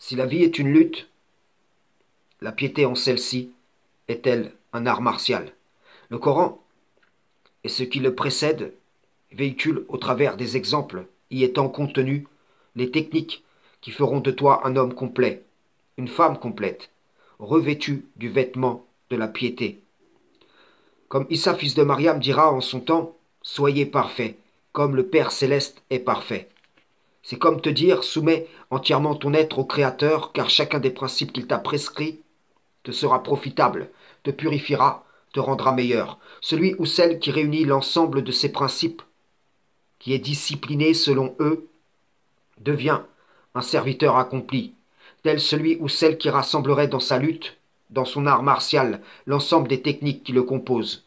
Si la vie est une lutte, la piété en celle-ci est-elle un art martial? Le Coran et ce qui le précède véhiculent au travers des exemples y étant contenus les techniques qui feront de toi un homme complet, une femme complète, revêtue du vêtement de la piété. Comme Issa, fils de Mariam, dira en son temps, soyez parfaits, comme le Père céleste est parfait. C'est comme te dire, soumets entièrement ton être au Créateur, car chacun des principes qu'il t'a prescrits te sera profitable, te purifiera, te rendra meilleur. Celui ou celle qui réunit l'ensemble de ces principes, qui est discipliné selon eux, devient un serviteur accompli, tel celui ou celle qui rassemblerait dans sa lutte, dans son art martial, l'ensemble des techniques qui le composent,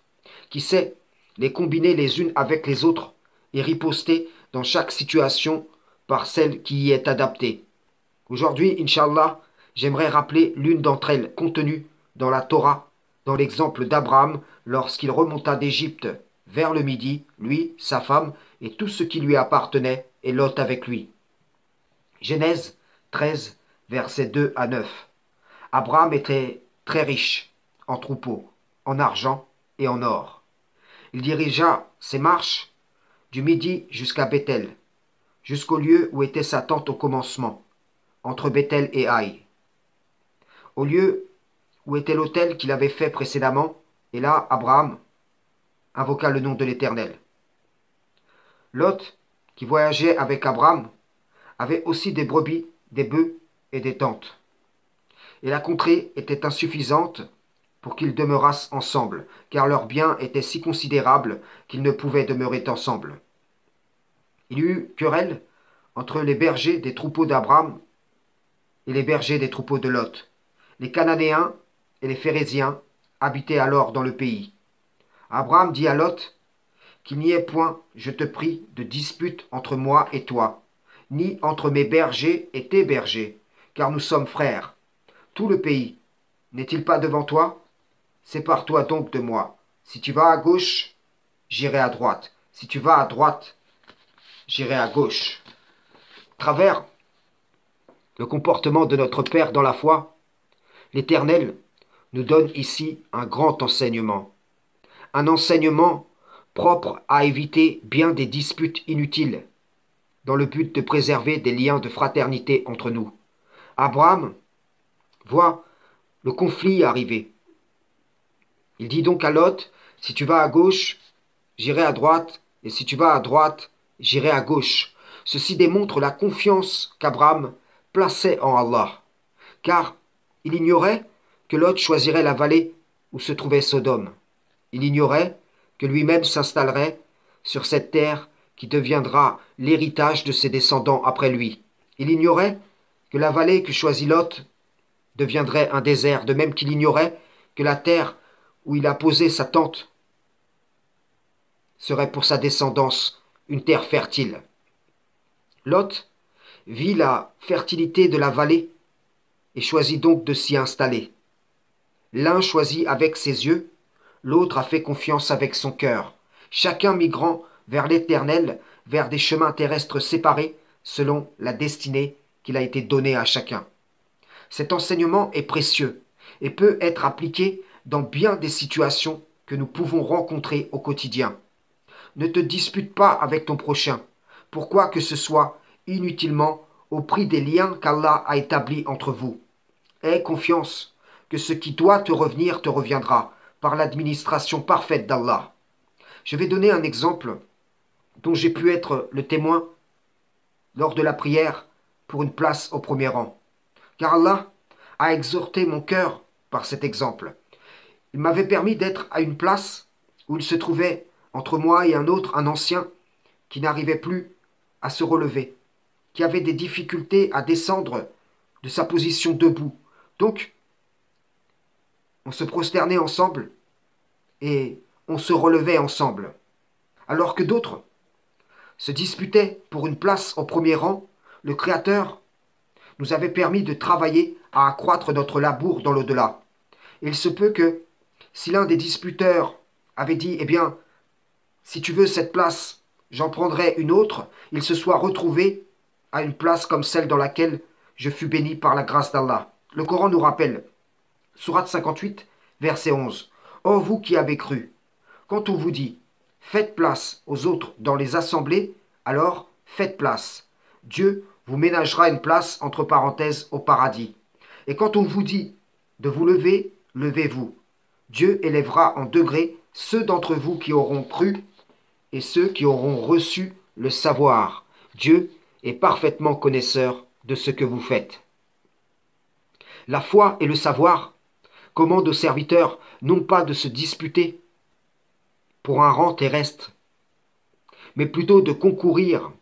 qui sait les combiner les unes avec les autres et riposter dans chaque situation par celle qui y est adaptée. Aujourd'hui, Inch'Allah, j'aimerais rappeler l'une d'entre elles contenue dans la Torah, dans l'exemple d'Abraham lorsqu'il remonta d'Égypte vers le midi, lui, sa femme et tout ce qui lui appartenait, et Lot avec lui. Genèse 13, versets 2 à 9. Abraham était très riche en troupeaux, en argent et en or. Il dirigea ses marches du midi jusqu'à Bethel, jusqu'au lieu où était sa tente au commencement, entre Bethel et Haï, au lieu où était l'autel qu'il avait fait précédemment, et là Abraham invoqua le nom de l'Éternel. Lot, qui voyageait avec Abraham, avait aussi des brebis, des bœufs et des tentes. Et la contrée était insuffisante pour qu'ils demeurassent ensemble, car leurs biens étaient si considérables qu'ils ne pouvaient demeurer ensemble. Il y eut querelle entre les bergers des troupeaux d'Abraham et les bergers des troupeaux de Lot. Les Cananéens et les Phéréziens habitaient alors dans le pays. Abraham dit à Lot, qu'il n'y ait point, je te prie, de dispute entre moi et toi, ni entre mes bergers et tes bergers, car nous sommes frères. Tout le pays n'est-il pas devant toi? Sépare-toi donc de moi. Si tu vas à gauche, j'irai à droite. Si tu vas à droite, j'irai à gauche. Travers le comportement de notre Père dans la foi, l'Éternel nous donne ici un grand enseignement. Un enseignement propre à éviter bien des disputes inutiles, dans le but de préserver des liens de fraternité entre nous. Abraham voit le conflit arriver. Il dit donc à Lot, si tu vas à gauche, j'irai à droite, et si tu vas à droite, j'irai à gauche. Ceci démontre la confiance qu'Abraham plaçait en Allah, car il ignorait que Lot choisirait la vallée où se trouvait Sodome. Il ignorait que lui-même s'installerait sur cette terre qui deviendra l'héritage de ses descendants après lui. Il ignorait que la vallée que choisit Lot deviendrait un désert, de même qu'il ignorait que la terre où il a posé sa tente serait pour sa descendance une terre fertile. Lot vit la fertilité de la vallée et choisit donc de s'y installer. L'un choisit avec ses yeux, l'autre a fait confiance avec son cœur, chacun migrant vers l'Éternel, vers des chemins terrestres séparés selon la destinée qu'il a été donnée à chacun. Cet enseignement est précieux et peut être appliqué dans bien des situations que nous pouvons rencontrer au quotidien. Ne te dispute pas avec ton prochain, pourquoi que ce soit inutilement au prix des liens qu'Allah a établis entre vous. Aie confiance que ce qui doit te revenir te reviendra par l'administration parfaite d'Allah. Je vais donner un exemple dont j'ai pu être le témoin lors de la prière pour une place au premier rang. Car Allah a exhorté mon cœur par cet exemple. Il m'avait permis d'être à une place où il se trouvait entre moi et un autre, un ancien, qui n'arrivait plus à se relever, qui avait des difficultés à descendre de sa position debout. Donc, on se prosternait ensemble et on se relevait ensemble. Alors que d'autres se disputaient pour une place au premier rang, le Créateur nous avait permis de travailler à accroître notre labour dans l'au-delà. Il se peut que, si l'un des disputeurs avait dit, eh bien, si tu veux cette place, j'en prendrai une autre, il se soit retrouvé à une place comme celle dans laquelle je fus béni par la grâce d'Allah. Le Coran nous rappelle, Sourate 58, verset 11. Ô vous qui avez cru, quand on vous dit, faites place aux autres dans les assemblées, alors faites place. Dieu vous ménagera une place entre parenthèses au paradis. Et quand on vous dit de vous lever, levez-vous. Dieu élèvera en degrés ceux d'entre vous qui auront cru et ceux qui auront reçu le savoir. Dieu est parfaitement connaisseur de ce que vous faites. La foi et le savoir commandent aux serviteurs non pas de se disputer pour un rang terrestre, mais plutôt de concourir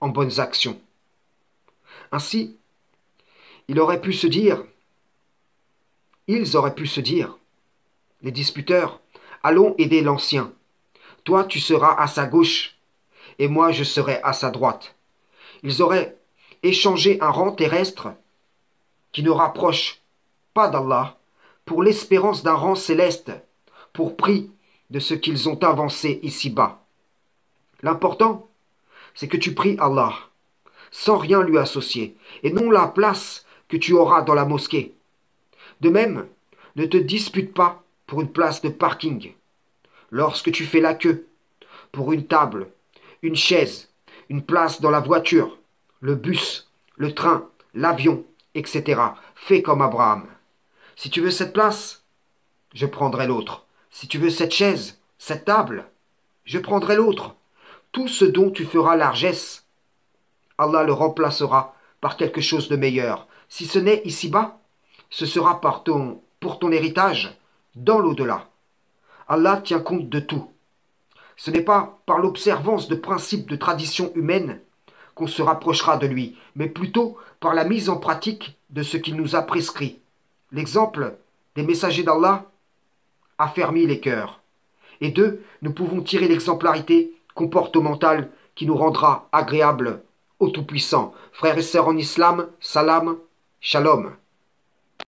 en bonnes actions. Ainsi, ils auraient pu se dire, les disputeurs, allons aider l'ancien. Toi, tu seras à sa gauche, et moi, je serai à sa droite. Ils auraient échangé un rang terrestre qui ne rapproche pas d'Allah pour l'espérance d'un rang céleste, pour prix de ce qu'ils ont avancé ici-bas. L'important, c'est que tu pries Allah, sans rien lui associer, et non la place que tu auras dans la mosquée. De même, ne te dispute pas pour une place de parking. Lorsque tu fais la queue, pour une table, une chaise, une place dans la voiture, le bus, le train, l'avion, etc., fais comme Abraham. Si tu veux cette place, je prendrai l'autre. Si tu veux cette chaise, cette table, je prendrai l'autre. Tout ce dont tu feras largesse, Allah le remplacera par quelque chose de meilleur. Si ce n'est ici-bas, ce sera pour ton héritage dans l'au-delà. Allah tient compte de tout. Ce n'est pas par l'observance de principes de tradition humaine qu'on se rapprochera de lui, mais plutôt par la mise en pratique de ce qu'il nous a prescrit. L'exemple des messagers d'Allah affermit les cœurs. Et d'eux, nous pouvons tirer l'exemplarité comportementale qui nous rendra agréables au Tout-Puissant. Frères et sœurs en islam, salam, shalom.